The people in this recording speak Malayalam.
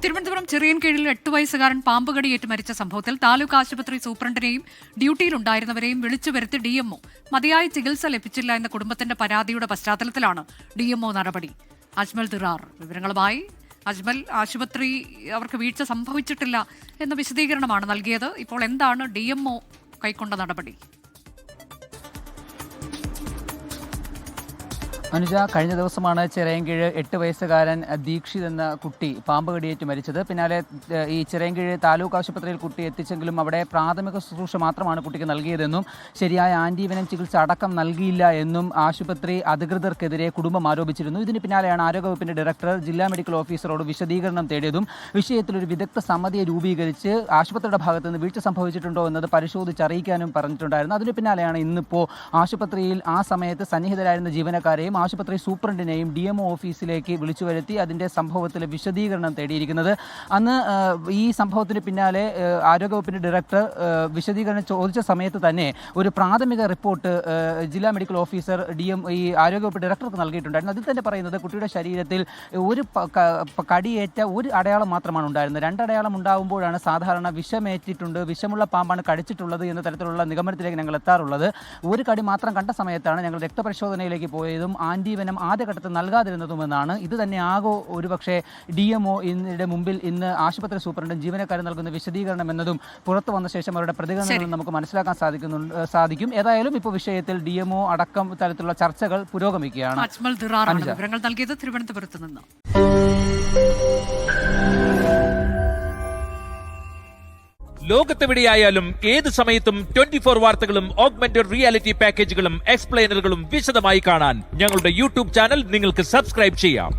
തിരുവനന്തപുരം ചിറയൻകീഴിൽ 8 വയസ്സുകാരൻ പാമ്പ് കടിയേറ്റ് മരിച്ച സംഭവത്തിൽ താലൂക്ക് ആശുപത്രി സൂപ്രണ്ടിനെയും ഡ്യൂട്ടിയിലുണ്ടായിരുന്നവരെയും വിളിച്ചു വരുത്തി ഡിഎംഒ മതിയായ ചികിത്സ ലഭിച്ചില്ല എന്ന കുടുംബത്തിന്റെ പരാതിയുടെ പശ്ചാത്തലത്തിലാണ് ഡിഎംഒ നടപടി. അജ്മൽ ദിറാർ വിവരങ്ങളുമായി. അജ്മൽ, ആശുപത്രി അവർക്ക് വീഴ്ച സംഭവിച്ചിട്ടില്ല എന്ന വിശദീകരണമാണ് നൽകിയത്. ഇപ്പോൾ എന്താണ് ഡിഎംഒ കൈക്കൊണ്ട നടപടി? അനുജ, കഴിഞ്ഞ ദിവസമാണ് ചിറയൻകീഴ് 8 വയസ്സുകാരൻ ദീക്ഷിത് എന്ന കുട്ടി പാമ്പ് കടിയേറ്റ് മരിച്ചത്. പിന്നാലെ ഈ ചിറയൻകീഴ് താലൂക്ക് ആശുപത്രിയിൽ കുട്ടി എത്തിച്ചെങ്കിലും അവിടെ പ്രാഥമിക ശുശ്രൂഷ മാത്രമാണ് കുട്ടിക്ക് നൽകിയതെന്നും ശരിയായ ആന്റിവെനം ചികിത്സ അടക്കം നൽകിയില്ല എന്നും ആശുപത്രി അധികൃതർക്കെതിരെ കുടുംബം ആരോപിച്ചിരുന്നു. ഇതിന് പിന്നാലെയാണ് ആരോഗ്യവകുപ്പിന്റെ ഡയറക്ടർ ജില്ലാ മെഡിക്കൽ ഓഫീസറോട് വിശദീകരണം തേടിയതും വിഷയത്തിൽ ഒരു വിദഗ്ധ സമിതിയെ രൂപീകരിച്ച് ആശുപത്രിയുടെ ഭാഗത്ത് നിന്ന് വീഴ്ച സംഭവിച്ചിട്ടുണ്ടോ എന്നത് പരിശോധിച്ചറിയിക്കാനും പറഞ്ഞിട്ടുണ്ടായിരുന്നു. അതിന് പിന്നാലെയാണ് ഇന്നിപ്പോൾ ആശുപത്രിയിൽ ആ സമയത്ത് സന്നിഹിതരായിരുന്ന ജീവനക്കാരെയും ആശുപത്രി സൂപ്രണ്ടിനെയും ഡിഎംഒ ഓഫീസിലേക്ക് വിളിച്ചു വരുത്തി അതിൻ്റെ സംഭവത്തിലെ വിശദീകരണം തേടിയിരിക്കുന്നത്. അന്ന് ഈ സംഭവത്തിന് പിന്നാലെ ആരോഗ്യവകുപ്പിൻ്റെ ഡയറക്ടർ വിശദീകരണം ചോദിച്ച സമയത്ത് തന്നെ ഒരു പ്രാഥമിക റിപ്പോർട്ട് ജില്ലാ മെഡിക്കൽ ഓഫീസർ ഈ ആരോഗ്യവകുപ്പ് ഡയറക്ടർക്ക് നൽകിയിട്ടുണ്ടായിരുന്നു. അതിൽ തന്നെ പറയുന്നത് കുട്ടിയുടെ ശരീരത്തിൽ ഒരു കടിയേറ്റ ഒരു അടയാളം മാത്രമാണ് ഉണ്ടായിരുന്നത്. 2 അടയാളം ഉണ്ടാകുമ്പോഴാണ് സാധാരണ വിഷമേറ്റിട്ടുണ്ട്, വിഷമുള്ള പാമ്പാണ് കടിച്ചിട്ടുള്ളത് എന്ന തരത്തിലുള്ള നിഗമനത്തിലേക്ക് ഞങ്ങൾ എത്താറുള്ളത്. ഒരു കടി മാത്രം കണ്ട സമയത്താണ് ഞങ്ങൾ രക്തപരിശോധനയിലേക്ക് പോയതും ആന്റിവെനം ആദ്യഘട്ടത്തിൽ നൽകാതിരുന്നതുമെന്നാണ്. ഇത് തന്നെ ആകോ ഒരുപക്ഷെ ഡിഎംഒ മുമ്പിൽ ഇന്ന് ആശുപത്രി സൂപ്രണ്ടും ജീവനക്കാരും നൽകുന്ന വിശദീകരണം എന്നതും പുറത്തു വന്ന ശേഷം അവരുടെ പ്രതികരണങ്ങൾ നമുക്ക് മനസ്സിലാക്കാൻ സാധിക്കും. ഏതായാലും ഇപ്പോൾ വിഷയത്തിൽ ഡിഎംഒ അടക്കം തരത്തിലുള്ള ചർച്ചകൾ പുരോഗമിക്കുകയാണ്. അജ്മൽ ദിറാറാണ് വിവരങ്ങൾ നൽകിയത് തിരുവനന്തപുരത്ത് നിന്ന്. ലോകത്തെവിടെയായാലും ഏത് സമയത്തും 24 വാർത്തകളും ഓഗ്മെന്റഡ് റിയാലിറ്റി പാക്കേജുകളും എക്സ്പ്ലെയിനറുകളും വിശദമായി കാണാൻ ഞങ്ങളുടെ യൂട്യൂബ് ചാനൽ നിങ്ങൾക്ക് സബ്സ്ക്രൈബ് ചെയ്യാം.